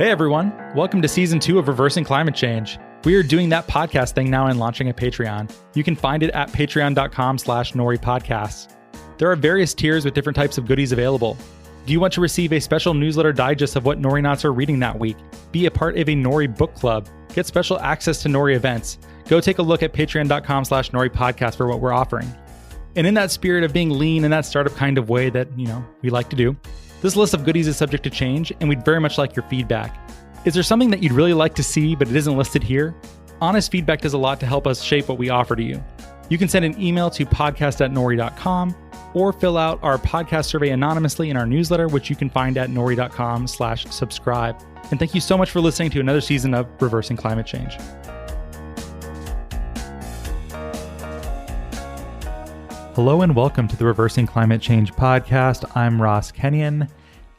Hey everyone, welcome to season 2 of Reversing Climate Change. We are doing that podcast thing now and launching a Patreon. You can find it at patreon.com/NoriPodcasts. There are various tiers with different types of goodies available. Do you want to receive a special newsletter digest of what Nori Knots are reading that week? Be a part of a Nori book club. Get special access to Nori events. Go take a look at patreon.com/NoriPodcast for what we're offering. And in that spirit of being lean in that startup kind of way that, we like to do, this list of goodies is subject to change, and we'd very much like your feedback. Is there something that you'd really like to see, but it isn't listed here? Honest feedback does a lot to help us shape what we offer to you. You can send an email to podcast@nori.com or fill out our podcast survey anonymously in our newsletter, which you can find at nori.com/subscribe. And thank you so much for listening to another season of Reversing Climate Change. Hello and welcome to the Reversing Climate Change podcast. I'm Ross Kenyon.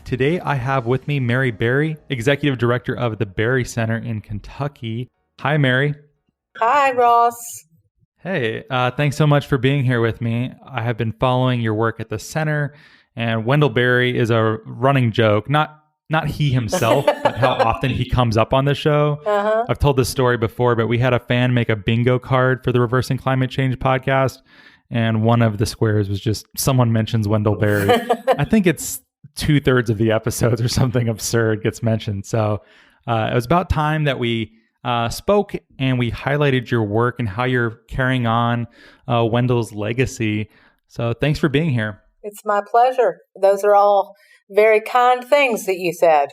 Today I have with me Mary Berry, Executive Director of the Berry Center in Kentucky. Hi, Mary. Hi, Ross. Hey, thanks so much for being here with me. I have been following your work at the center, and Wendell Berry is a running joke. Not he himself, but how often he comes up on the show. Uh-huh. I've told this story before, but we had a fan make a bingo card for the Reversing Climate Change podcast. And one of the squares was just someone mentions Wendell Berry. I think it's 2/3 of the episodes or something absurd gets mentioned. So it was about time that we spoke and we highlighted your work and how you're carrying on Wendell's legacy. So thanks for being here. It's my pleasure. Those are all very kind things that you said.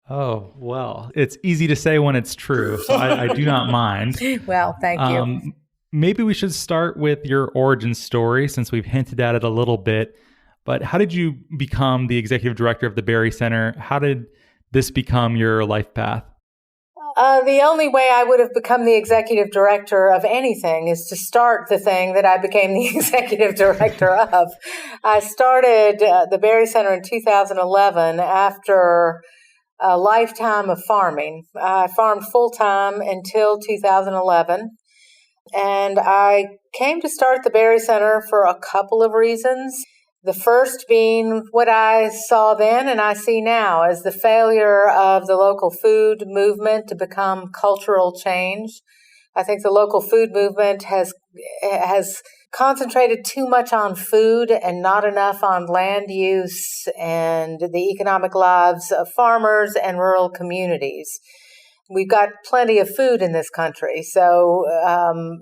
Oh, well, it's easy to say when it's true. So I do not mind. Well, thank you. Maybe we should start with your origin story since we've hinted at it a little bit. But how did you become the executive director of the Berry Center? How did this become your life path? The only way I would have become the executive director of anything is to start the thing that I became the executive director of. I started the Berry Center in 2011 after a lifetime of farming. I farmed full-time until 2011. And I came to start the Berry Center for a couple of reasons. The first being what I saw then and I see now as the failure of the local food movement to become cultural change. I think the local food movement has concentrated too much on food and not enough on land use and the economic lives of farmers and rural communities. We've got plenty of food in this country. So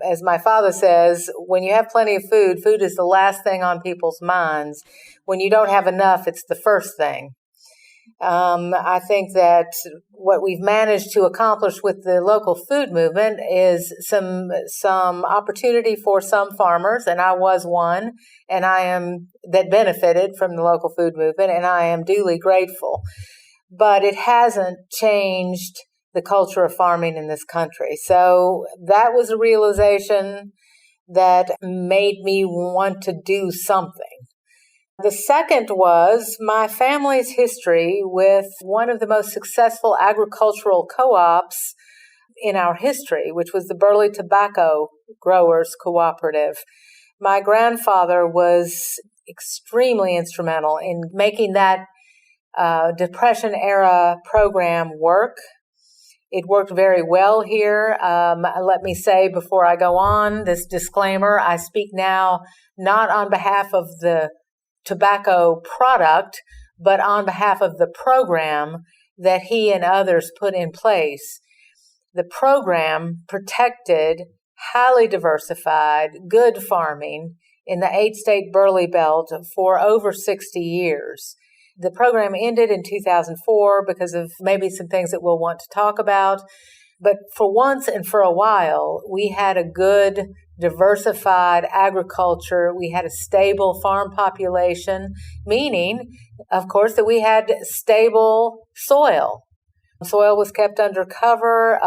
as my father says, when you have plenty of food, food is the last thing on people's minds. When you don't have enough, it's the first thing. I think that what we've managed to accomplish with the local food movement is some opportunity for some farmers, and I was one, and that benefited from the local food movement, and I am duly grateful. But it hasn't changed the culture of farming in this country. So that was a realization that made me want to do something. The second was my family's history with one of the most successful agricultural co-ops in our history, which was the Burley Tobacco Growers Cooperative. My grandfather was extremely instrumental in making that Depression-era program work. It worked very well here. Let me say before I go on, this disclaimer, I speak now not on behalf of the tobacco product, but on behalf of the program that he and others put in place. The program protected, highly diversified, good farming in the 8-state Burley Belt for over 60 years. The program ended in 2004 because of maybe some things that we'll want to talk about. But for once and for a while, we had a good, diversified agriculture. We had a stable farm population, meaning, of course, that we had stable soil. Soil was kept under cover.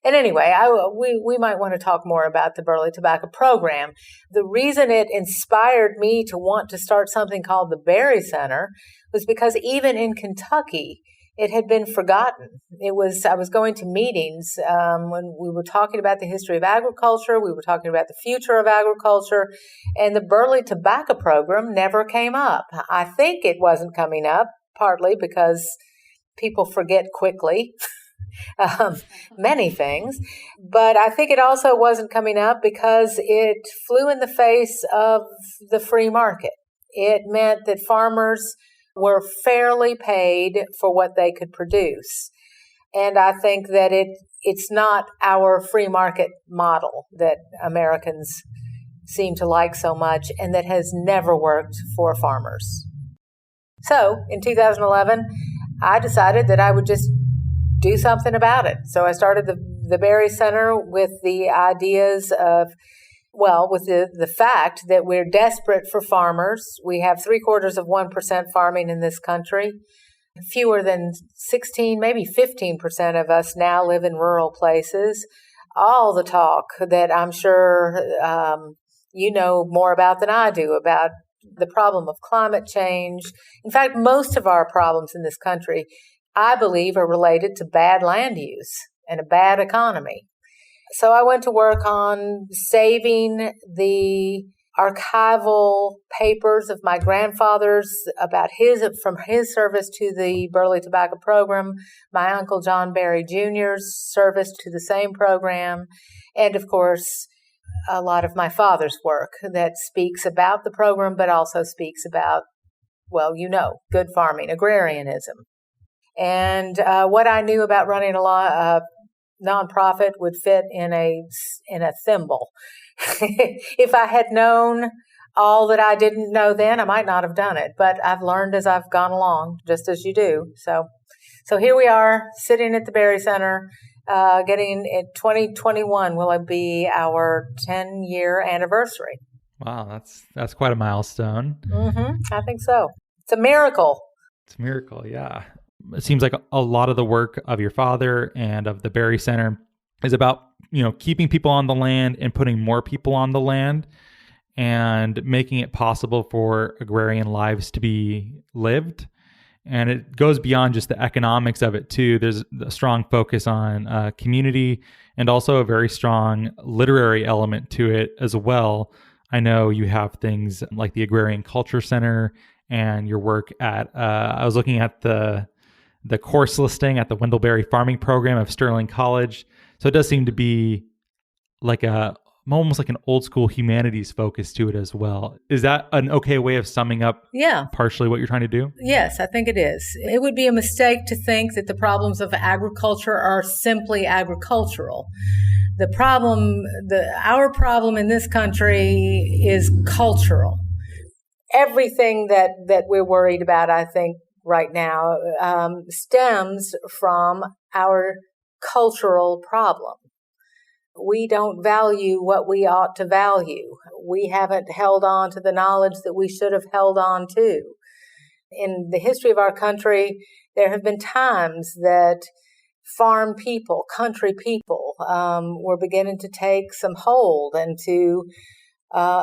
And anyway, we might want to talk more about the Burley Tobacco Program. The reason it inspired me to want to start something called the Berry Center was because even in Kentucky, it had been forgotten. I was going to meetings when we were talking about the history of agriculture, we were talking about the future of agriculture, and the Burley Tobacco Program never came up. I think it wasn't coming up, partly because people forget quickly. Many things. But I think it also wasn't coming up because it flew in the face of the free market. It meant that farmers were fairly paid for what they could produce. And I think that it's not our free market model that Americans seem to like so much, and that has never worked for farmers. So in 2011, I decided that I would just do something about it. So I started the Berry Center with the ideas of, with the fact that we're desperate for farmers. We have 0.75% farming in this country. Fewer than 16, maybe 15% of us now live in rural places. All the talk that I'm sure you know more about than I do about the problem of climate change. In fact, most of our problems in this country, I believe, are related to bad land use and a bad economy. So I went to work on saving the archival papers of my grandfather's about from his service to the Burley Tobacco Program, my Uncle John Berry Jr.'s service to the same program, and of course, a lot of my father's work that speaks about the program, but also speaks about, good farming, agrarianism. And what I knew about running a nonprofit would fit in a thimble. If I had known all that I didn't know then, I might not have done it. But I've learned as I've gone along, just as you do. So here we are, sitting at the Berry Center, getting in 2021 will be our 10-year anniversary. Wow, that's quite a milestone. I think so. It's a miracle. It's a miracle, yeah. It seems like a lot of the work of your father and of the Berry Center is about, keeping people on the land and putting more people on the land and making it possible for agrarian lives to be lived. And it goes beyond just the economics of it too. There's a strong focus on community and also a very strong literary element to it as well. I know you have things like the Agrarian Culture Center and your work at, I was looking at the course listing at the Wendellberry Farming Program of Sterling College. So it does seem to be like almost like an old school humanities focus to it as well. Is that an okay way of summing up partially what you're trying to do? Yes, I think it is. It would be a mistake to think that the problems of agriculture are simply agricultural. Our problem in this country is cultural. Everything that we're worried about, I think, right now stems from our cultural problem. We don't value what we ought to value. We haven't held on to the knowledge that we should have held on to. In the history of our country, there have been times that farm people, country people, were beginning to take some hold and to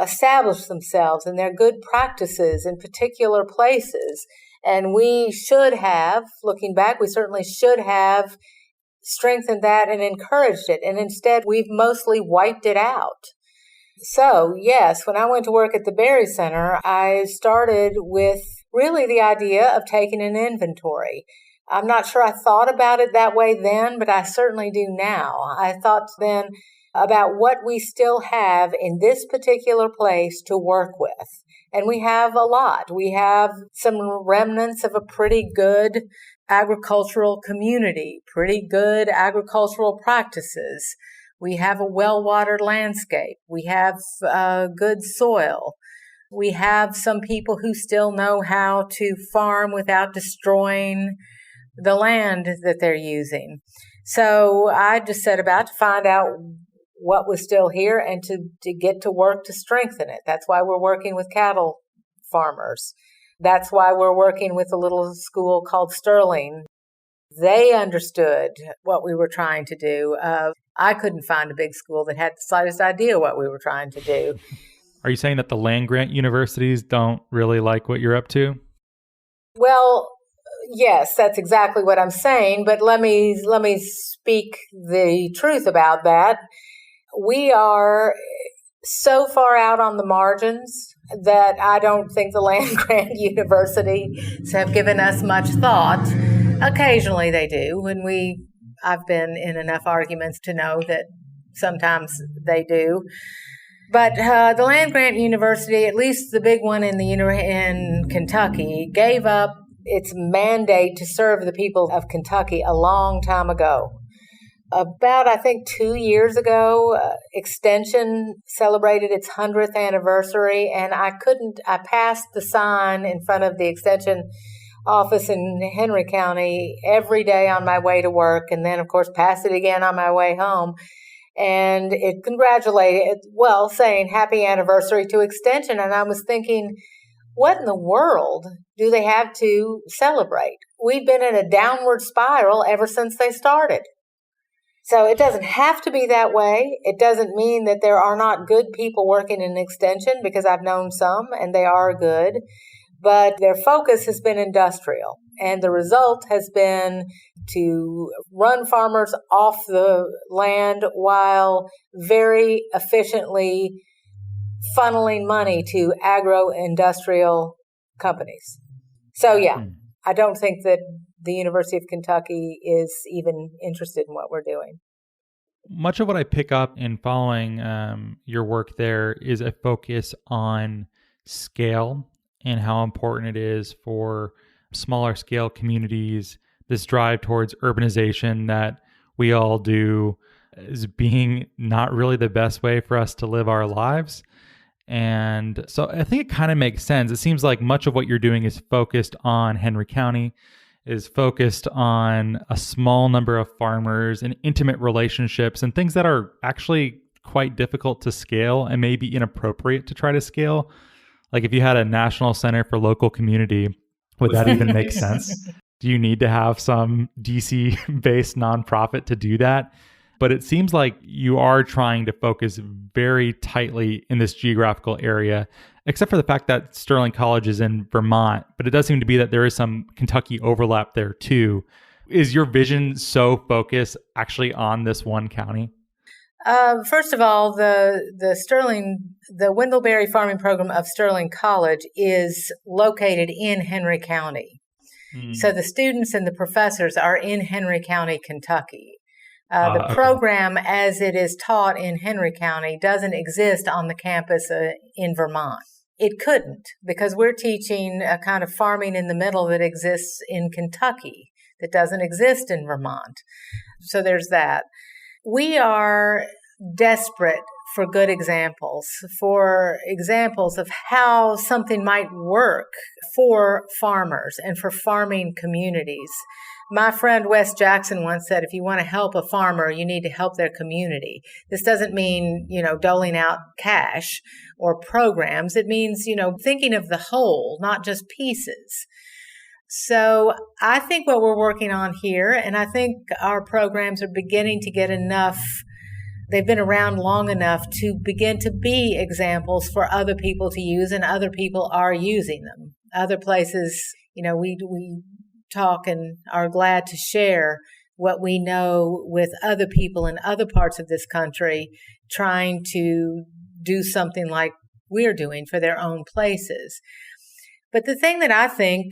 establish themselves and their good practices in particular places. And we should have, looking back, we certainly should have strengthened that and encouraged it. And instead, we've mostly wiped it out. So, yes, when I went to work at the Berry Center, I started with really the idea of taking an inventory. I'm not sure I thought about it that way then, but I certainly do now. I thought then about what we still have in this particular place to work with. And we have a lot. We have some remnants of a pretty good agricultural community, pretty good agricultural practices. We have a well-watered landscape. We have good soil. We have some people who still know how to farm without destroying the land that they're using. So I just set about to find out what was still here and to get to work to strengthen it. That's why we're working with cattle farmers. That's why we're working with a little school called Sterling. They understood what we were trying to do. I couldn't find a big school that had the slightest idea what we were trying to do. Are you saying that the land-grant universities don't really like what you're up to? Well, yes, that's exactly what I'm saying. But let me speak the truth about that. We are so far out on the margins that I don't think the land-grant universities have given us much thought. Occasionally they do. I've been in enough arguments to know that sometimes they do. But the land grant university, at least the big one in Kentucky, gave up its mandate to serve the people of Kentucky a long time ago. About, I think, 2 years ago, Extension celebrated its 100th anniversary, and I passed the sign in front of the Extension office in Henry County every day on my way to work, and then, of course, passed it again on my way home. And it congratulated, saying happy anniversary to Extension. And I was thinking, what in the world do they have to celebrate? We've been in a downward spiral ever since they started. So it doesn't have to be that way. It doesn't mean that there are not good people working in Extension, because I've known some and they are good. But their focus has been industrial. And the result has been to run farmers off the land while very efficiently funneling money to agro-industrial companies. So, yeah, I don't think that the University of Kentucky is even interested in what we're doing. Much of what I pick up in following your work there is a focus on scale and how important it is for smaller scale communities. This drive towards urbanization that we all do is being not really the best way for us to live our lives. And so I think it kind of makes sense. It seems like much of what you're doing is focused on Henry County, is focused on a small number of farmers and intimate relationships and things that are actually quite difficult to scale and maybe inappropriate to try to scale. Like if you had a national center for local community, would that even make sense? Do you need to have some DC-based nonprofit to do that? But it seems like you are trying to focus very tightly in this geographical area, except for the fact that Sterling College is in Vermont. But it does seem to be that there is some Kentucky overlap there too. Is your vision so focused actually on this one county? First of all, the Wendell-Berry Farming Program of Sterling College is located in Henry County. So the students and the professors are in Henry County, Kentucky. The program, as it is taught in Henry County, doesn't exist on the campus in Vermont. It couldn't, because we're teaching a kind of farming in the middle that exists in Kentucky that doesn't exist in Vermont. So there's that. We are desperate for good examples, of how something might work for farmers and for farming communities. My friend Wes Jackson once said, if you want to help a farmer, you need to help their community. This doesn't mean, doling out cash or programs. It means, thinking of the whole, not just pieces. So I think what we're working on here, and I think our programs are beginning to get enough, they've been around long enough to begin to be examples for other people to use, and other people are using them. Other places, we talk and are glad to share what we know with other people in other parts of this country trying to do something like we're doing for their own places. But the thing that I think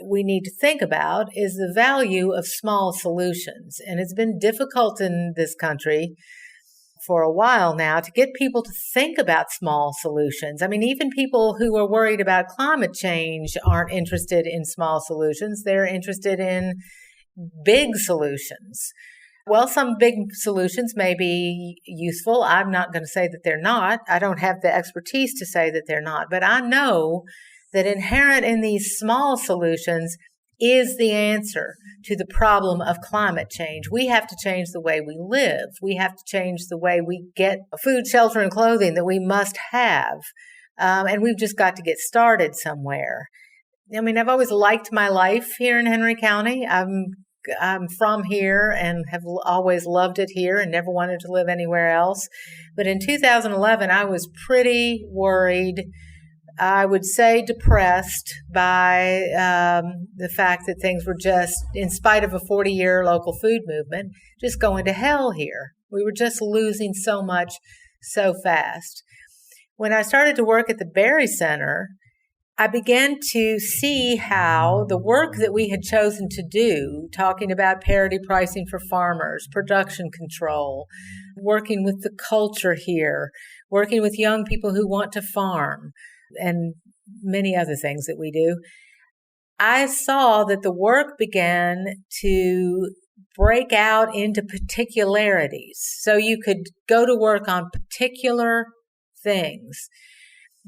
we need to think about is the value of small solutions. And it's been difficult in this country for a while now to get people to think about small solutions. I mean, even people who are worried about climate change aren't interested in small solutions. They're interested in big solutions. Well, some big solutions may be useful. I'm not going to say that they're not. I don't have the expertise to say that they're not. But I know that inherent in these small solutions is the answer to the problem of climate change. We have to change the way we live. We have to change the way we get food, shelter, and clothing that we must have. And we've just got to get started somewhere. I mean, I've always liked my life here in Henry County. I'm from here and have always loved it here and never wanted to live anywhere else. But in 2011, I was pretty worried, I would say depressed by the fact that things were just, in spite of a 40-year local food movement, just going to hell here. We were just losing so much so fast. When I started to work at the Berry Center, I began to see how the work that we had chosen to do, talking about parity pricing for farmers, production control, working with the culture here, working with young people who want to farm, and many other things that we do, I saw that the work began to break out into particularities. So you could go to work on particular things.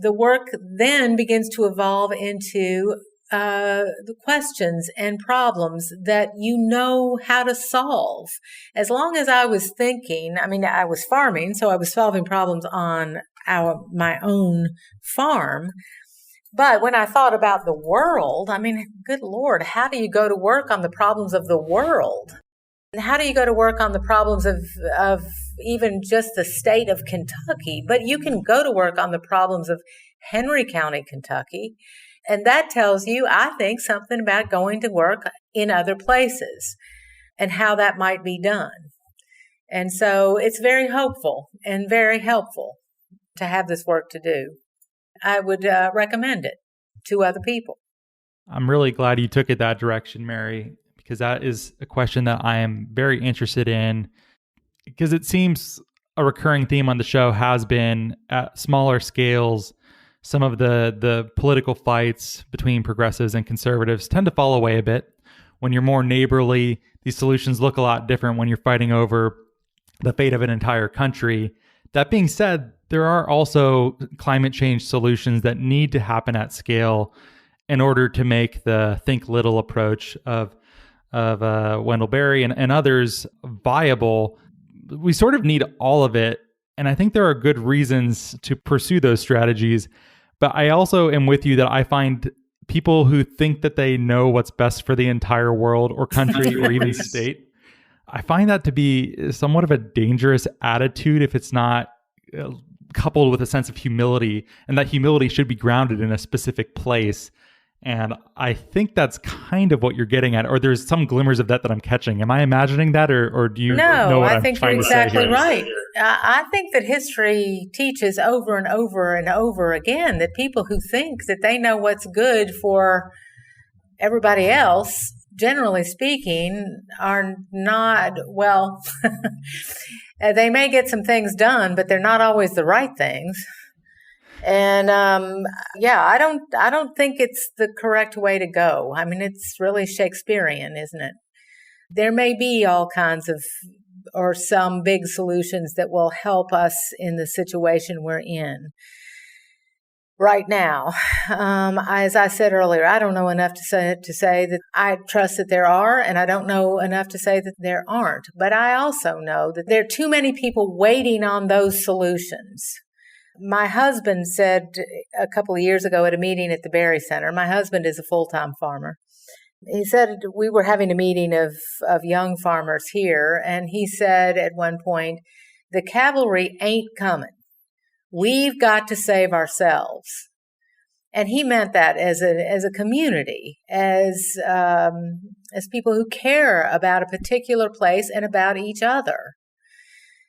The work then begins to evolve into the questions and problems that you know how to solve. As long as I was thinking, I was farming, so I was solving problems on my own farm. But when I thought about the world, good Lord, how do you go to work on the problems of the world? And how do you go to work on the problems of even just the state of Kentucky? But you can go to work on the problems of Henry County, Kentucky. And that tells you, I think, something about going to work in other places and how that might be done. And so it's very hopeful and very helpful to have this work to do. I would recommend it to other people. I'm really glad you took it that direction, Mary, because that is a question that I am very interested in, because it seems a recurring theme on the show has been at smaller scales. Some of the political fights between progressives and conservatives tend to fall away a bit. When you're more neighborly, these solutions look a lot different when you're fighting over the fate of an entire country. That being said, there are also climate change solutions that need to happen at scale in order to make the think little approach of Wendell Berry and others viable. We sort of need all of it. And I think there are good reasons to pursue those strategies. But I also am with you that I find people who think that they know what's best for the entire world or country or even state, I find that to be somewhat of a dangerous attitude if it's not coupled with a sense of humility, and that humility should be grounded in a specific place. And I think that's kind of what you're getting at, or there's some glimmers of that I'm catching. Am I imagining that, or do you know what I'm trying to say? No, I think you're exactly right. I think that history teaches over and over and over again that people who think that they know what's good for everybody else, generally speaking, are not, well, they may get some things done, but they're not always the right things. And I don't think it's the correct way to go. It's really Shakespearean, isn't it? There may be all kinds of, or some big solutions that will help us in the situation we're in right now. As I said earlier, I don't know enough to say that I trust that there are, and I don't know enough to say that there aren't. But I also know that there are too many people waiting on those solutions. My husband said a couple of years ago at a meeting at the Berry Center, my husband is a full-time farmer. He said we were having a meeting of young farmers here, and he said at one point, the cavalry ain't coming. We've got to save ourselves. And he meant that as a community, as people who care about a particular place and about each other.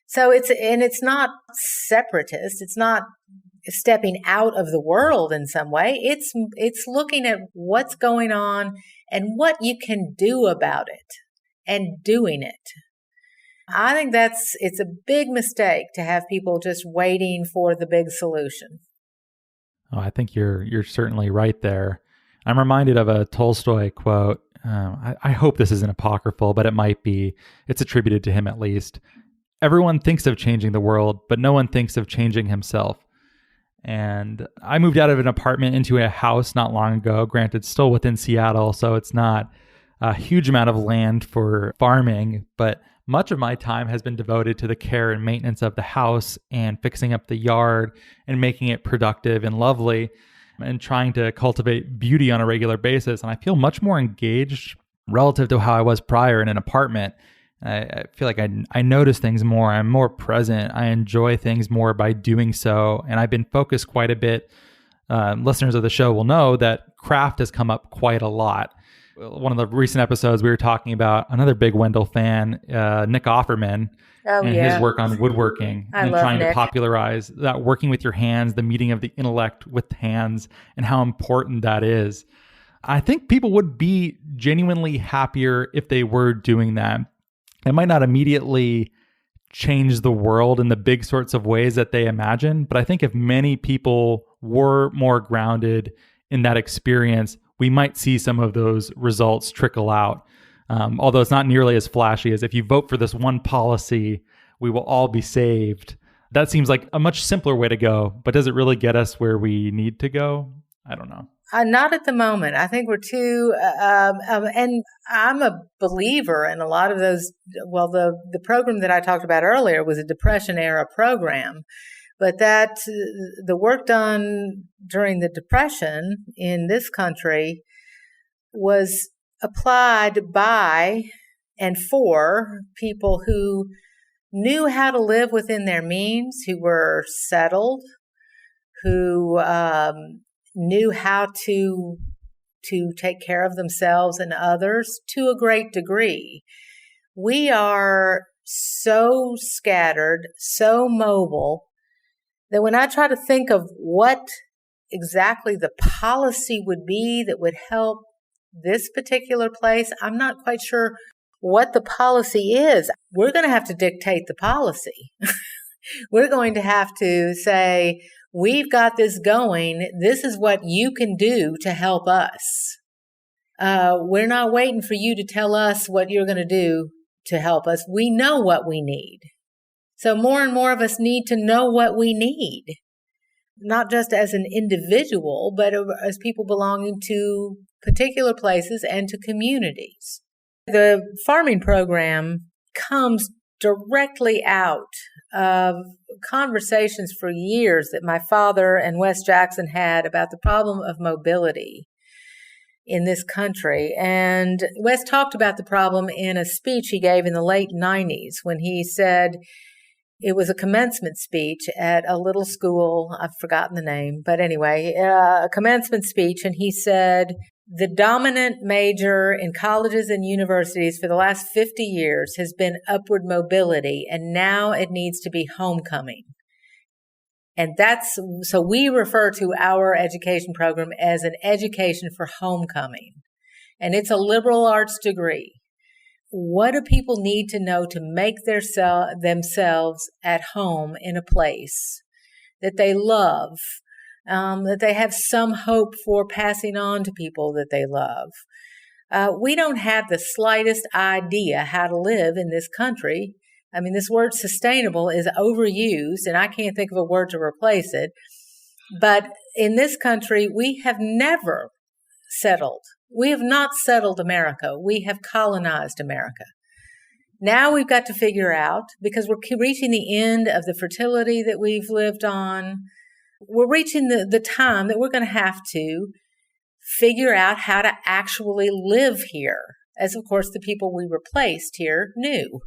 So it's not separatist. It's not stepping out of the world in some way. It's looking at what's going on and what you can do about it and doing it. I think it's a big mistake to have people just waiting for the big solution. Oh, I think you're certainly right there. I'm reminded of a Tolstoy quote. I hope this isn't apocryphal, but it might be. It's attributed to him at least. Everyone thinks of changing the world, but no one thinks of changing himself. And I moved out of an apartment into a house not long ago, granted still within Seattle, so it's not a huge amount of land for farming, but much of my time has been devoted to the care and maintenance of the house and fixing up the yard and making it productive and lovely and trying to cultivate beauty on a regular basis. And I feel much more engaged relative to how I was prior in an apartment. I feel like I notice things more. I'm more present. I enjoy things more by doing so. And I've been focused quite a bit. Listeners of the show will know that craft has come up quite a lot. one of the recent episodes, we were talking about another big Wendell fan, Nick Offerman, and his work on woodworking and trying to popularize that working with your hands, the meeting of the intellect with hands, and how important that is. I think people would be genuinely happier if they were doing that. It might not immediately change the world in the big sorts of ways that they imagine, but I think if many people were more grounded in that experience, we might see some of those results trickle out. Although it's not nearly as flashy as if you vote for this one policy, we will all be saved. That seems like a much simpler way to go, but does it really get us where we need to go? I don't know. Not at the moment. I think we're too, and I'm a believer in a lot of those. Well, the program that I talked about earlier was a Depression era program, but that the work done during the Depression in this country was applied by and for people who knew how to live within their means, who were settled, who knew how to take care of themselves and others to a great degree. We are so scattered, so mobile, that when I try to think of what exactly the policy would be that would help this particular place, I'm not quite sure what the policy is. We're going to have to dictate the policy. We're going to have to say, we've got this going. This is what you can do to help us. We're not waiting for you to tell us what you're going to do to help us. We know what we need. So more and more of us need to know what we need, not just as an individual, but as people belonging to particular places and to communities. The farming program comes directly out of conversations for years that my father and Wes Jackson had about the problem of mobility in this country. And Wes talked about the problem in a speech he gave in the late 90s when he said, it was a commencement speech at a little school. I've forgotten the name, but anyway, a commencement speech. And he said, the dominant major in colleges and universities for the last 50 years has been upward mobility, and now it needs to be homecoming. And so we refer to our education program as an education for homecoming. And it's a liberal arts degree. What do people need to know to make themselves at home in a place that they love, that they have some hope for passing on to people that they love? We don't have the slightest idea how to live in this country. I mean, this word sustainable is overused, and I can't think of a word to replace it. But in this country, we have never settled. We have not settled America. We have colonized America. Now we've got to figure out, because we're reaching the end of the fertility that we've lived on, we're reaching the time that we're going to have to figure out how to actually live here, as of course the people we replaced here knew.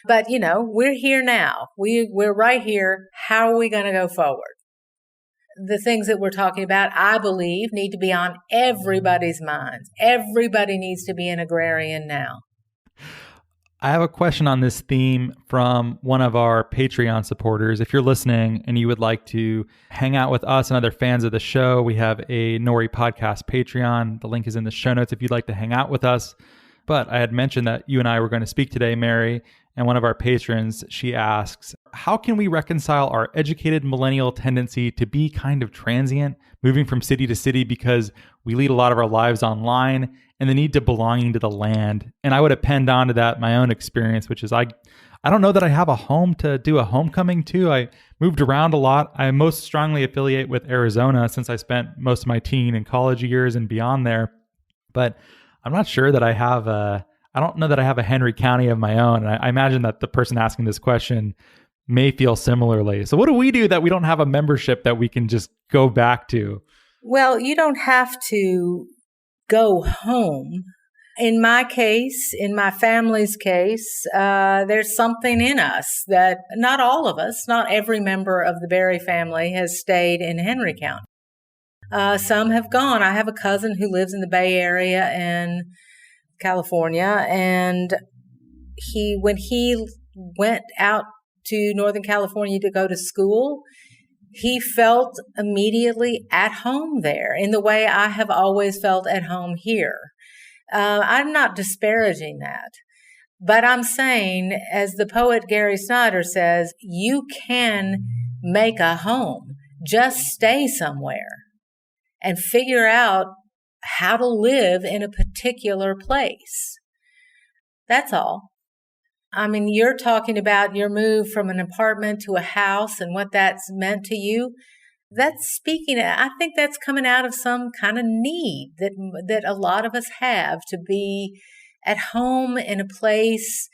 But, we're here now. We're right here. How are we going to go forward? The things that we're talking about, I believe, need to be on everybody's minds. Everybody needs to be an agrarian now. I have a question on this theme from one of our Patreon supporters. If you're listening and you would like to hang out with us and other fans of the show, we have a Nori Podcast Patreon. The link is in the show notes if you'd like to hang out with us. But I had mentioned that you and I were going to speak today, Mary, and one of our patrons, she asks, how can we reconcile our educated millennial tendency to be kind of transient, moving from city to city because we lead a lot of our lives online, and the need to belonging to the land? And I would append on to that my own experience, which is I don't know that I have a home to do a homecoming to. I moved around a lot. I most strongly affiliate with Arizona since I spent most of my teen and college years and beyond there. But I'm not sure that I don't know that I have a Henry County of my own. And I imagine that the person asking this question may feel similarly. So what do we do that we don't have a membership that we can just go back to? Well, you don't have to go home. In my case, in my family's case, there's something in us that not all of us, not every member of the Berry family has stayed in Henry County. Some have gone. I have a cousin who lives in the Bay Area, and California, and when he went out to Northern California to go to school, he felt immediately at home there in the way I have always felt at home here. I'm not disparaging that, but I'm saying, as the poet Gary Snyder says, you can make a home. Just stay somewhere and figure out how to live in a particular place. That's all. I mean, you're talking about your move from an apartment to a house and what that's meant to you. I think that's coming out of some kind of need that a lot of us have to be at home in a place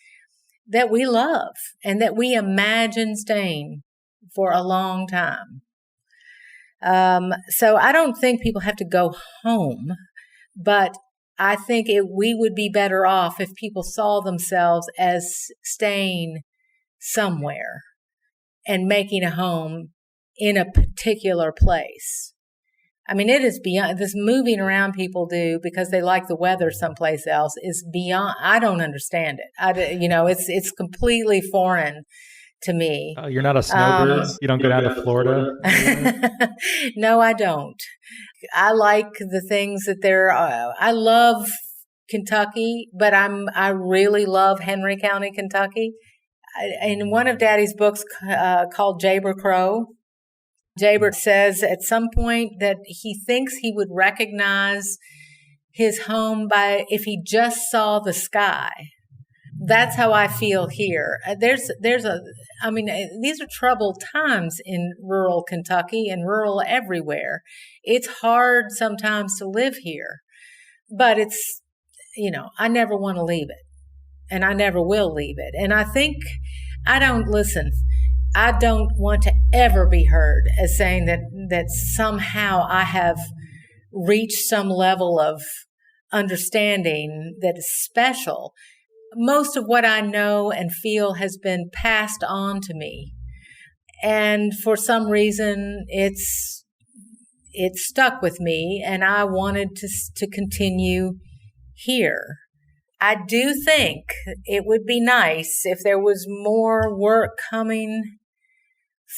that we love and that we imagine staying for a long time. So I don't think people have to go home, but I think we would be better off if people saw themselves as staying somewhere and making a home in a particular place. I mean, it is beyond this moving around people do because they like the weather someplace else is beyond. I don't understand it. It's completely foreign to me. Oh, you're not a snowbird? You don't go down to Florida? No, I don't. I like the things that I love Kentucky, but I really love Henry County, Kentucky. In one of Daddy's books called Jayber Crow, Jayber says at some point that he thinks he would recognize his home if he just saw the sky. That's how I feel here. These are troubled times in rural Kentucky and rural everywhere. It's hard sometimes to live here, but I never want to leave it, and I never will leave it. And I think I don't want to ever be heard as saying that somehow I have reached some level of understanding that is special. Most of what I know and feel has been passed on to me. And for some reason, it's stuck with me, and I wanted to continue here. I do think it would be nice if there was more work coming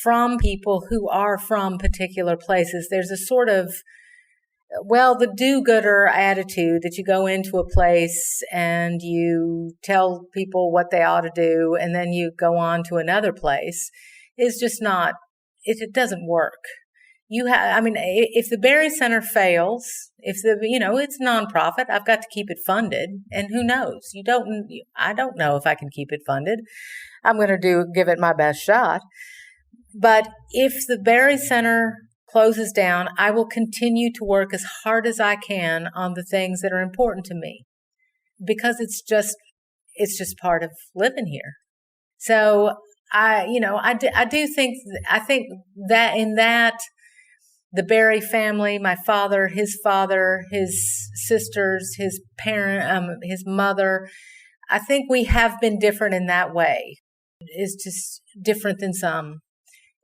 from people who are from particular places. There's a sort of the do-gooder attitude that you go into a place and you tell people what they ought to do, and then you go on to another place is just not, it doesn't work. If the Berry Center fails, it's nonprofit, I've got to keep it funded, and who knows? I don't know if I can keep it funded. I'm going to give it my best shot. But if the Berry Center closes down, I will continue to work as hard as I can on the things that are important to me, because it's just part of living here. So I think that in that the Berry family, my father, his sisters, his parent, his mother, I think we have been different in that way. It's just different than some.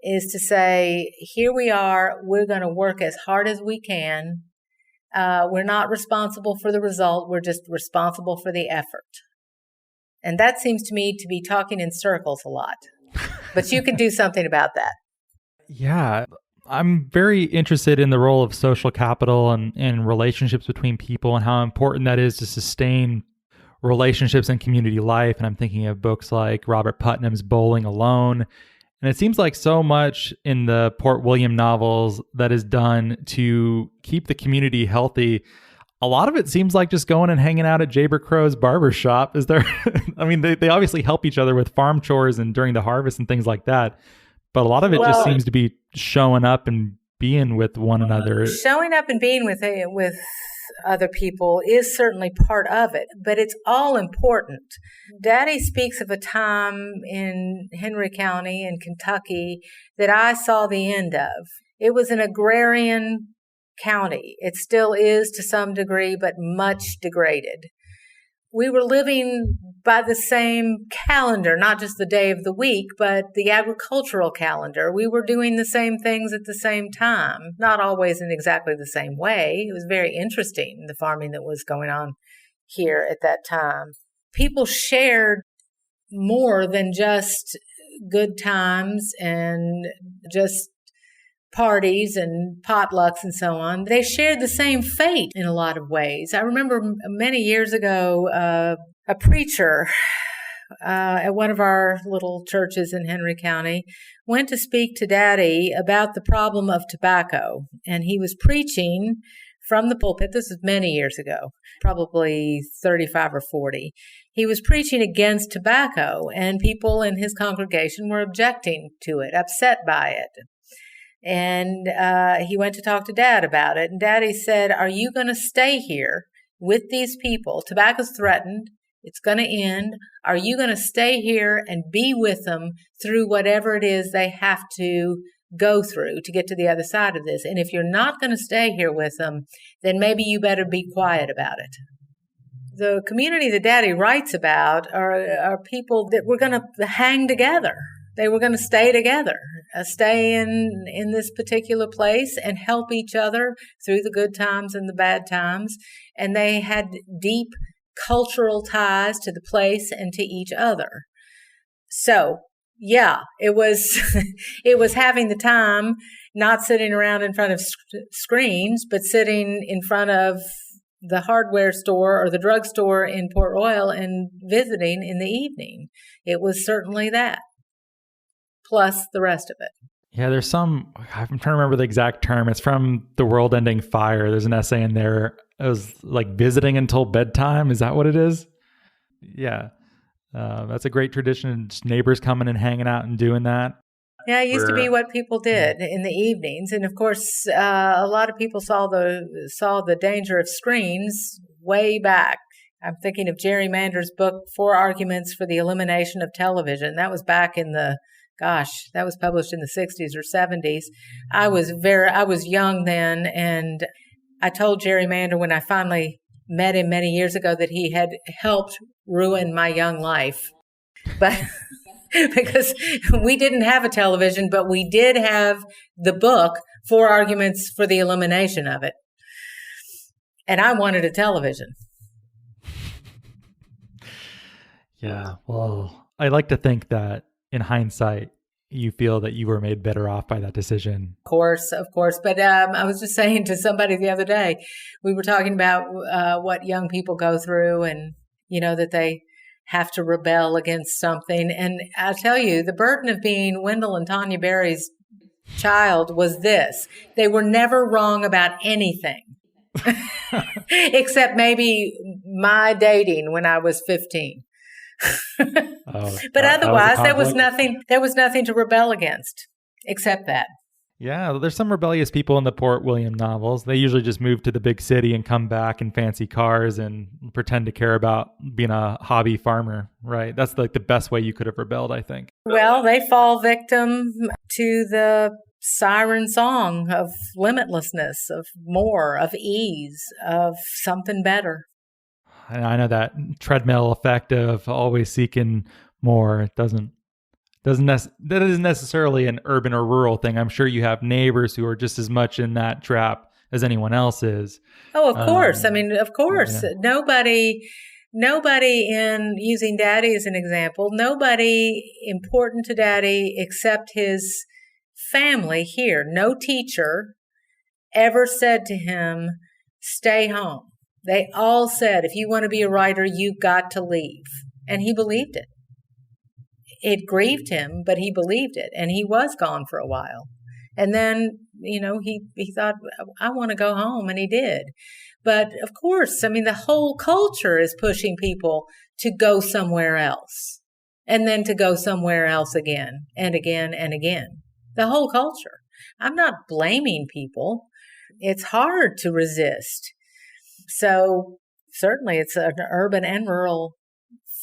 Is to say, here we are, we're going to work as hard as we can. We're not responsible for the result, we're just responsible for the effort. And that seems to me to be talking in circles a lot. But you can do something about that. Yeah, I'm very interested in the role of social capital and relationships between people and how important that is to sustain relationships and community life. And I'm thinking of books like Robert Putnam's Bowling Alone. And it seems like so much in the Port William novels that is done to keep the community healthy. A lot of it seems like just going and hanging out at Jayber Crow's barbershop. Is there? I mean, they obviously help each other with farm chores and during the harvest and things like that. But a lot of it just seems to be showing up and being with one another. Showing up and being with other people is certainly part of it, but it's all important. Daddy speaks of a time in Henry County in Kentucky that I saw the end of. It was an agrarian county. It still is to some degree, but much degraded. We were living by the same calendar, not just the day of the week, but the agricultural calendar. We were doing the same things at the same time, not always in exactly the same way. It was very interesting, the farming that was going on here at that time. People shared more than just good times and just parties and potlucks and so on. They shared the same fate in a lot of ways. I remember many years ago, a preacher at one of our little churches in Henry County went to speak to Daddy about the problem of tobacco. And he was preaching from the pulpit. This is many years ago, probably 35 or 40. He was preaching against tobacco, and people in his congregation were objecting to it, upset by it. And he went to talk to Dad about it. And Daddy said, are you going to stay here with these people? Tobacco's threatened. It's going to end. Are you going to stay here and be with them through whatever it is they have to go through to get to the other side of this? And if you're not going to stay here with them, then maybe you better be quiet about it. The community that Daddy writes about are people that were going to hang together. They were going to stay together, stay in this particular place and help each other through the good times and the bad times. And they had deep cultural ties to the place and to each other. So, yeah, it was it was having the time, not sitting around in front of screens, but sitting in front of the hardware store or the drugstore in Port Royal and visiting in the evening. It was certainly that, plus the rest of it. Yeah, I'm trying to remember the exact term. It's from The World Ending Fire. There's an essay in there. It was like visiting until bedtime. Is that what it is? Yeah. That's a great tradition. Just neighbors coming and hanging out and doing that. Yeah, it used to be what people did in the evenings. And of course, a lot of people saw the danger of screens way back. I'm thinking of Jerry Mander's book, 4 Arguments for the Elimination of Television. That was back in that was published in the 60s or 70s. I was young then, and I told Jerry Mander when I finally met him many years ago that he had helped ruin my young life. But because we didn't have a television, but we did have the book, 4 Arguments for the Elimination of it. And I wanted a television. Yeah, well, I like to think that in hindsight, you feel that you were made better off by that decision. Of course. But I was just saying to somebody the other day, we were talking about what young people go through and, that they have to rebel against something. And I'll tell you, the burden of being Wendell and Tanya Berry's child was this. They were never wrong about anything, except maybe my dating when I was 15. But otherwise, there was nothing to rebel against except that. Yeah, there's some rebellious people in the Port William novels. They usually just move to the big city and come back in fancy cars and pretend to care about being a hobby farmer, right? That's like the best way you could have rebelled, I think. Well, they fall victim to the siren song of limitlessness, of more, of ease, of something better. And I know that treadmill effect of always seeking more. That isn't necessarily an urban or rural thing. I'm sure you have neighbors who are just as much in that trap as anyone else is. Oh, of course. Of course. Yeah. Nobody in using Daddy as an example, nobody important to Daddy except his family here. No teacher ever said to him, stay home. They all said, if you want to be a writer, you got to leave. And he believed it. It grieved him, but he believed it. And he was gone for a while. And then, he thought, I want to go home. And he did. But of course, the whole culture is pushing people to go somewhere else. And then to go somewhere else again and again and again. The whole culture. I'm not blaming people. It's hard to resist. So certainly it's an urban and rural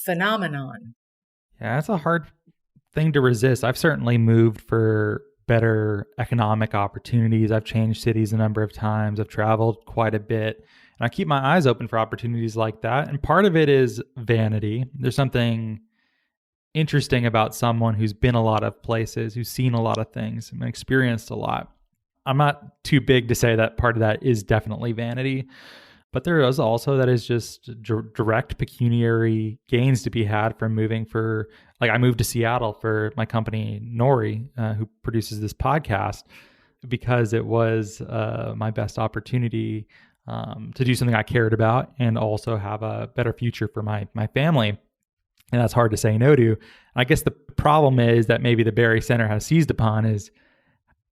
phenomenon. Yeah, that's a hard thing to resist. I've certainly moved for better economic opportunities. I've changed cities a number of times. I've traveled quite a bit. And I keep my eyes open for opportunities like that. And part of it is vanity. There's something interesting about someone who's been a lot of places, who's seen a lot of things and experienced a lot. I'm not too big to say that part of that is definitely vanity. But there is also that is just direct pecuniary gains to be had from moving for, like I moved to Seattle for my company, Nori, who produces this podcast, because it was my best opportunity to do something I cared about and also have a better future for my family. And that's hard to say no to. And I guess the problem is that maybe the Barry Center has seized upon is,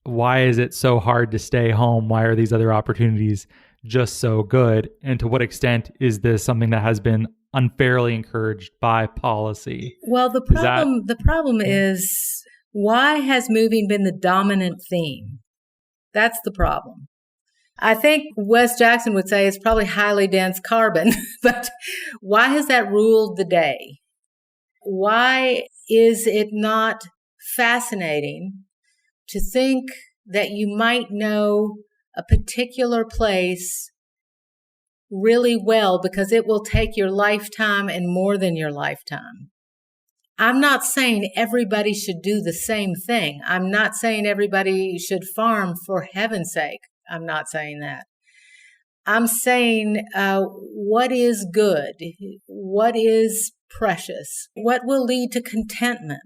why is it so hard to stay home? Why are these other opportunities just so good? And to what extent is this something that has been unfairly encouraged by policy? Well, the problem is, why has moving been the dominant theme? That's the problem. I think Wes Jackson would say it's probably highly dense carbon, but why has that ruled the day? Why is it not fascinating to think that you might know a particular place really well because it will take your lifetime and more than your lifetime? I'm not saying everybody should do the same thing. I'm not saying everybody should farm, for heaven's sake. I'm not saying that. I'm saying what is good, what is precious, what will lead to contentment,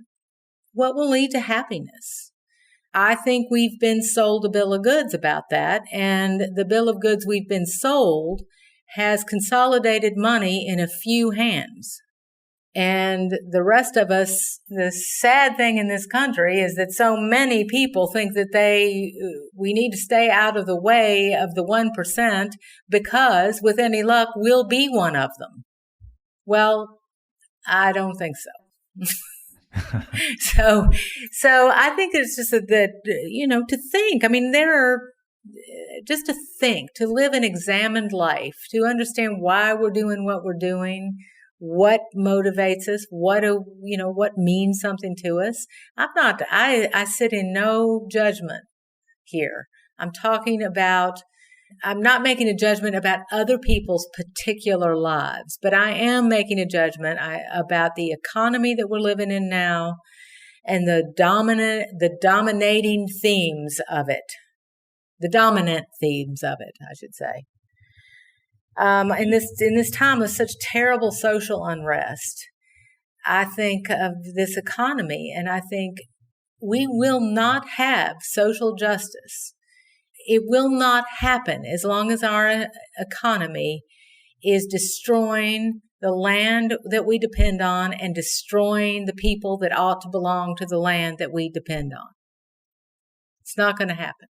what will lead to happiness. I think we've been sold a bill of goods about that, and the bill of goods we've been sold has consolidated money in a few hands. And the rest of us, the sad thing in this country is that so many people think that we need to stay out of the way of the 1% because with any luck, we'll be one of them. Well, I don't think so. So I think it's just that, to think, just to think, to live an examined life, to understand why we're doing what we're doing, what motivates us, what means something to us. I sit in no judgment here. I'm not making a judgment about other people's particular lives, but I am making a judgment about the economy that we're living in now and the dominating themes of it, the dominant themes of it, I should say. In this time of such terrible social unrest, I think of this economy, and I think we will not have social justice. It will not happen as long as our economy is destroying the land that we depend on and destroying the people that ought to belong to the land that we depend on. It's not going to happen.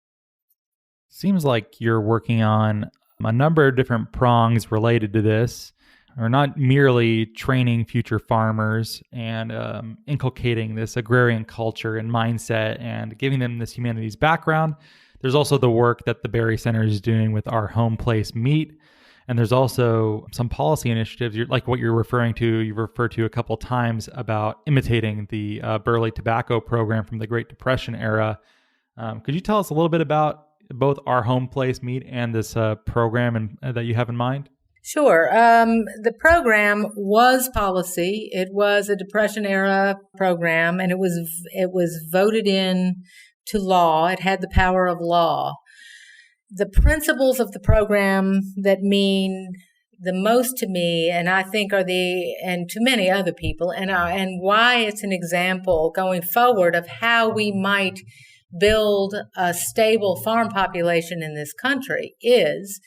Seems like you're working on a number of different prongs related to this, or not merely training future farmers and inculcating this agrarian culture and mindset and giving them this humanities background. There's also the work that the Barry Center is doing with our home place meat. And there's also some policy initiatives, like what you're referring to, you've referred to a couple times about imitating the Burley tobacco program from the Great Depression era. Could you tell us a little bit about both our home place meat and this program that you have in mind? Sure. The program was policy. It was a Depression era program, and it was voted in to law. It had the power of law. The principles of the program that mean the most to me, and I think and to many other people, and why it's an example going forward of how we might build a stable farm population in this country, is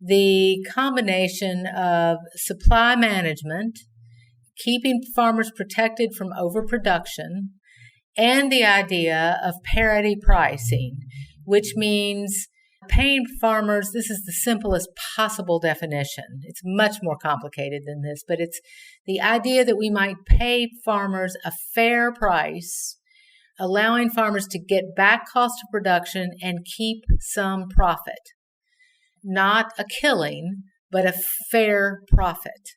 the combination of supply management, keeping farmers protected from overproduction, and the idea of parity pricing, which means paying farmers, this is the simplest possible definition. It's much more complicated than this, but it's the idea that we might pay farmers a fair price, allowing farmers to get back cost of production and keep some profit. Not a killing, but a fair profit.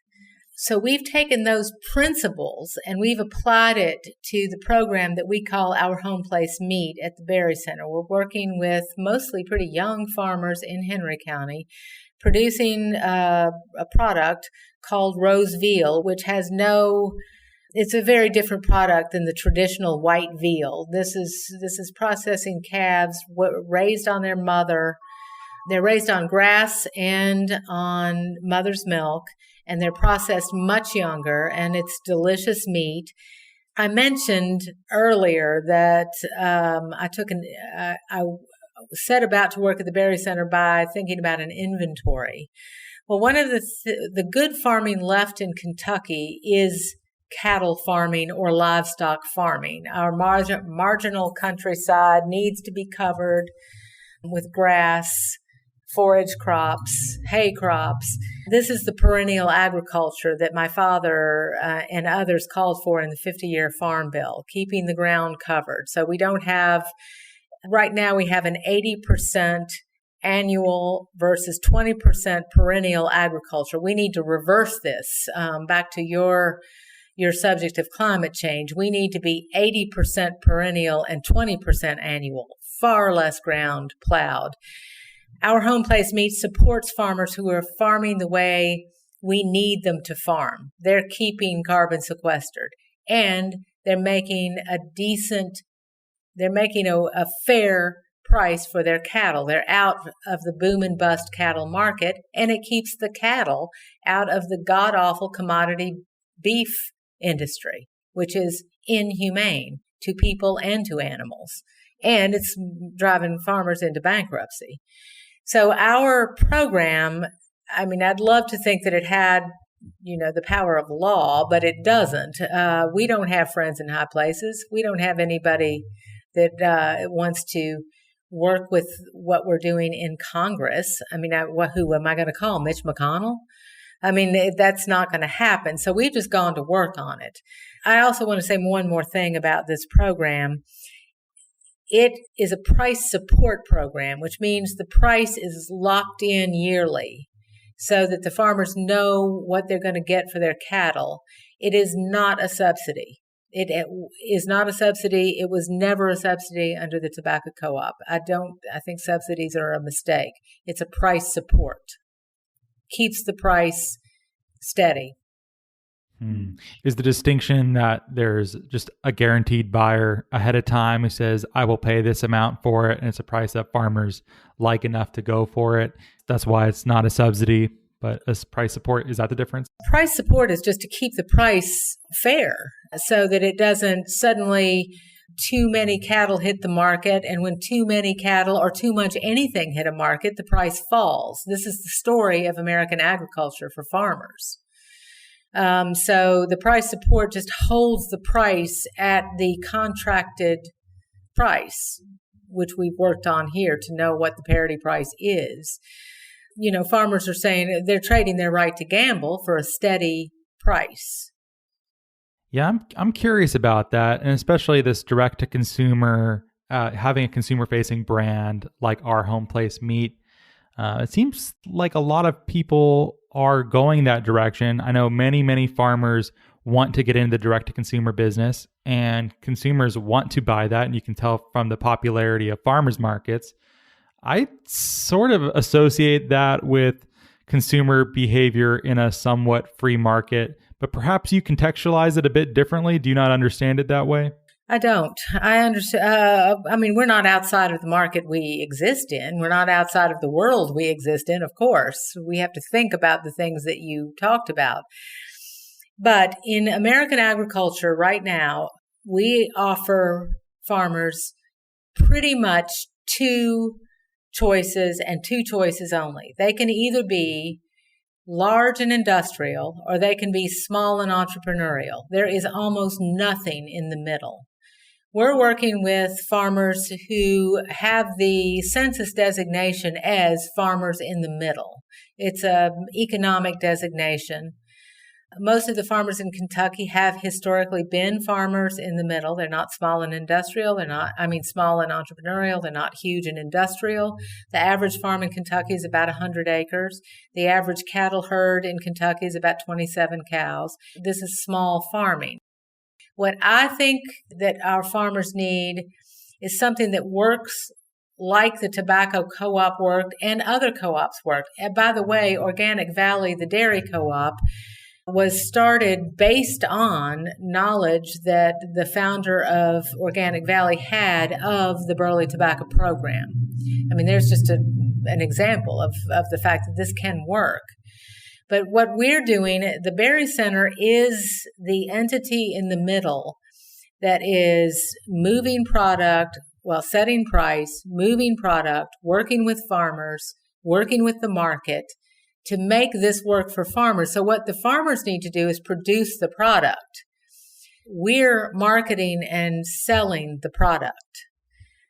So we've taken those principles and we've applied it to the program that we call Our Home Place Meat at the Barry Center. We're working with mostly pretty young farmers in Henry County, producing a product called Rose Veal, which it's a very different product than the traditional white veal. This is processing calves raised on their mother They're raised on grass and on mother's milk, and they're processed much younger, and it's delicious meat. I mentioned earlier that I set about to work at the Berry Center by thinking about an inventory. Well, one of the good farming left in Kentucky is cattle farming or livestock farming. Our marginal countryside needs to be covered with grass, forage crops, hay crops. This is the perennial agriculture that my father and others called for in the 50-year Farm Bill, keeping the ground covered. So we don't have, right now we have an 80% annual versus 20% perennial agriculture. We need to reverse this. Back to your subject of climate change, we need to be 80% perennial and 20% annual, far less ground plowed. Our Home Place Meat supports farmers who are farming the way we need them to farm. They're keeping carbon sequestered, and they're making a fair price for their cattle. They're out of the boom and bust cattle market, and it keeps the cattle out of the god-awful commodity beef industry, which is inhumane to people and to animals. And it's driving farmers into bankruptcy. So our program, I mean, I'd love to think that it had, the power of law, but it doesn't. We don't have friends in high places. We don't have anybody that wants to work with what we're doing in Congress. I mean, who am I going to call? Mitch McConnell? I mean, that's not going to happen. So we've just gone to work on it. I also want to say one more thing about this program. It is a price support program, which means the price is locked in yearly so that the farmers know what they're going to get for their cattle. It is not a subsidy. It is not a subsidy. It was never a subsidy under the tobacco co-op. I think subsidies are a mistake. It's a price support. Keeps the price steady. Is the distinction that there's just a guaranteed buyer ahead of time who says, I will pay this amount for it, and it's a price that farmers like enough to go for it? That's why it's not a subsidy, but a price support. Is that the difference? Price support is just to keep the price fair so that it doesn't suddenly too many cattle hit the market, and when too many cattle or too much anything hit a market, the price falls. This is the story of American agriculture for farmers. So the price support just holds the price at the contracted price, which we've worked on here to know what the parity price is. Farmers are saying they're trading their right to gamble for a steady price. Yeah, I'm curious about that, and especially this direct to consumer, having a consumer facing brand like Our Home Place Meat. It seems like a lot of people are going that direction. I know many farmers want to get into the direct to consumer business, and consumers want to buy that, and you can tell from the popularity of farmers markets. I sort of associate that with consumer behavior in a somewhat free market, but perhaps you contextualize it a bit differently. Do you not understand it that way? I don't. I understand. We're not outside of the market we exist in. We're not outside of the world we exist in, of course. We have to think about the things that you talked about. But in American agriculture right now, we offer farmers pretty much two choices and two choices only. They can either be large and industrial, or they can be small and entrepreneurial. There is almost nothing in the middle. We're working with farmers who have the census designation as farmers in the middle. It's an economic designation. Most of the farmers in Kentucky have historically been farmers in the middle. They're not small and industrial. Small and entrepreneurial. They're not huge and industrial. The average farm in Kentucky is about 100 acres. The average cattle herd in Kentucky is about 27 cows. This is small farming. What I think that our farmers need is something that works like the tobacco co-op worked and other co-ops worked. And by the way, Organic Valley, the dairy co-op, was started based on knowledge that the founder of Organic Valley had of the Burley Tobacco Program. There's just a an example of the fact that this can work. But what we're doing, the Berry Center is the entity in the middle that is moving product, setting price, moving product, working with farmers, working with the market to make this work for farmers. So what the farmers need to do is produce the product. We're marketing and selling the product.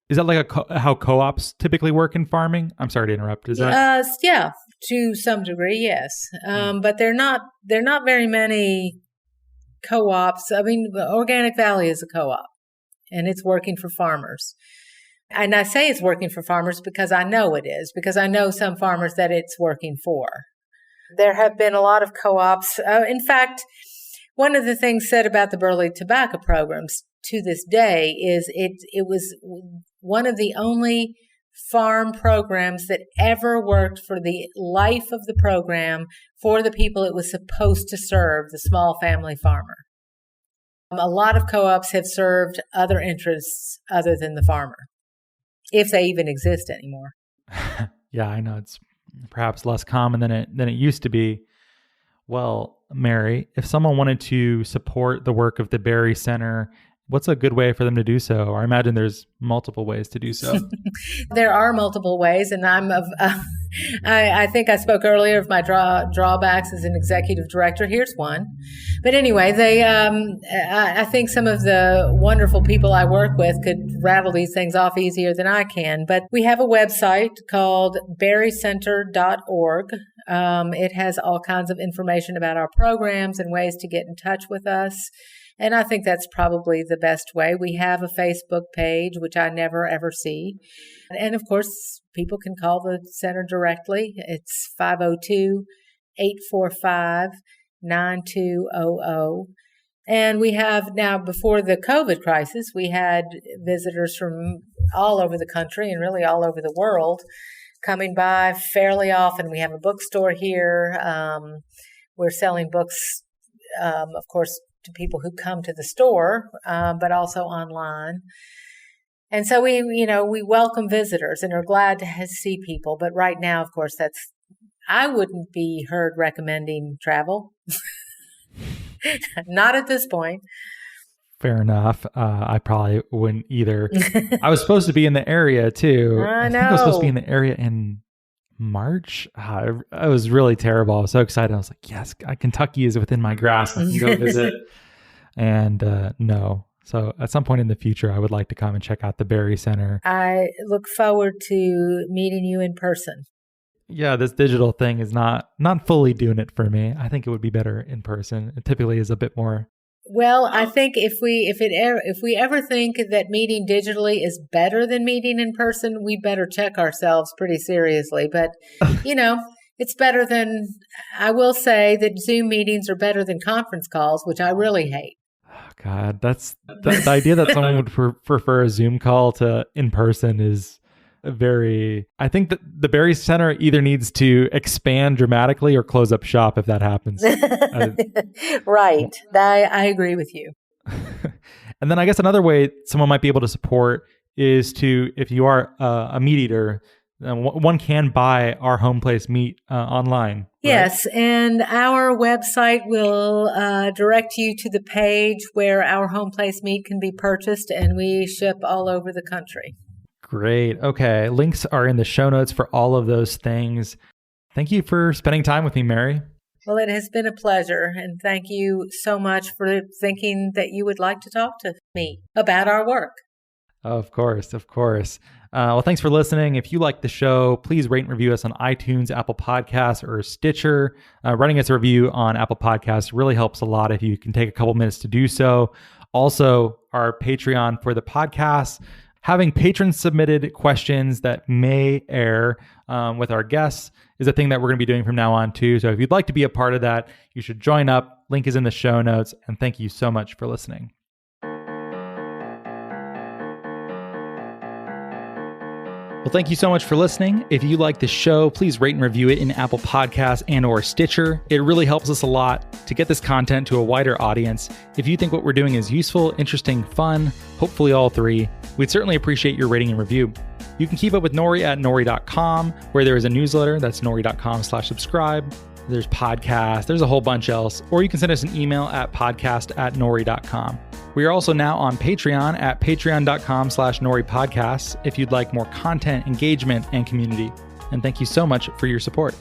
Is that like how co-ops typically work in farming? I'm sorry to interrupt. Is that? Yeah, to some degree, yes. But they're not very many co-ops. I mean, Organic Valley is a co-op, and it's working for farmers. And I say it's working for farmers because I know it is, because I know some farmers that it's working for. There have been a lot of co-ops. In fact, one of the things said about the Burley tobacco programs to this day is it was one of the only farm programs that ever worked for the life of the program for the people it was supposed to serve, the small family farmer. A lot of co-ops have served other interests other than the farmer, if they even exist anymore. Yeah, I know it's perhaps less common than it used to be. Well, Mary, if someone wanted to support the work of the Berry Center, what's a good way for them to do so? Or I imagine there's multiple ways to do so. There are multiple ways, and I think I spoke earlier of my drawbacks as an executive director. Here's one. But anyway, I think some of the wonderful people I work with could rattle these things off easier than I can. But we have a website called berrycenter.org. It has all kinds of information about our programs and ways to get in touch with us. And I think that's probably the best way. We have a Facebook page, which I never, ever see. And of course, people can call the center directly. It's 502-845-9200. And we have now, before the COVID crisis, we had visitors from all over the country and really all over the world coming by fairly often. We have a bookstore here. We're selling books, of course, to people who come to the store, but also online. And so we welcome visitors and are glad to see people. But right now, of course, I wouldn't be heard recommending travel. Not at this point. Fair enough. I probably wouldn't either. I was supposed to be in the area too. I know. think I was supposed to be in the area in March. I was really terrible. I was so excited. I was like, yes, Kentucky is within my grasp. I can go visit. And no. So at some point in the future, I would like to come and check out the Berry Center. I look forward to meeting you in person. Yeah, this digital thing is not fully doing it for me. I think it would be better in person. It typically is a bit more. Well, I think if we ever think that meeting digitally is better than meeting in person, we better check ourselves pretty seriously. But, it's better than, I will say that Zoom meetings are better than conference calls, which I really hate. Oh, God, that's the idea that someone would prefer a Zoom call to in person is I think that the Berry Center either needs to expand dramatically or close up shop if that happens. Right. I agree with you. And then I guess another way someone might be able to support is if you are a meat eater, one can buy our home place meat online. Right? Yes, and our website will direct you to the page where our home place meat can be purchased, and we ship all over the country. Great. Okay. Links are in the show notes for all of those things. Thank you for spending time with me, Mary. Well, it has been a pleasure. And thank you so much for thinking that you would like to talk to me about our work. Of course. Well, thanks for listening. If you like the show, please rate and review us on iTunes, Apple Podcasts, or Stitcher. Writing us a review on Apple Podcasts really helps a lot if you can take a couple minutes to do so. Also, our Patreon for the podcast. Having patron-submitted questions that may air with our guests is a thing that we're going to be doing from now on too. So if you'd like to be a part of that, you should join up. Link is in the show notes. And thank you so much for listening. Well, thank you so much for listening. If you like the show, please rate and review it in Apple Podcasts and or Stitcher. It really helps us a lot to get this content to a wider audience. If you think what we're doing is useful, interesting, fun, hopefully all three, we'd certainly appreciate your rating and review. You can keep up with Nori at nori.com, where there is a newsletter. That's nori.com/subscribe. There's podcasts, there's a whole bunch else, or you can send us an email at podcast@nori.com. We are also now on Patreon at patreon.com/noripodcasts if you'd like more content, engagement, and community. And thank you so much for your support.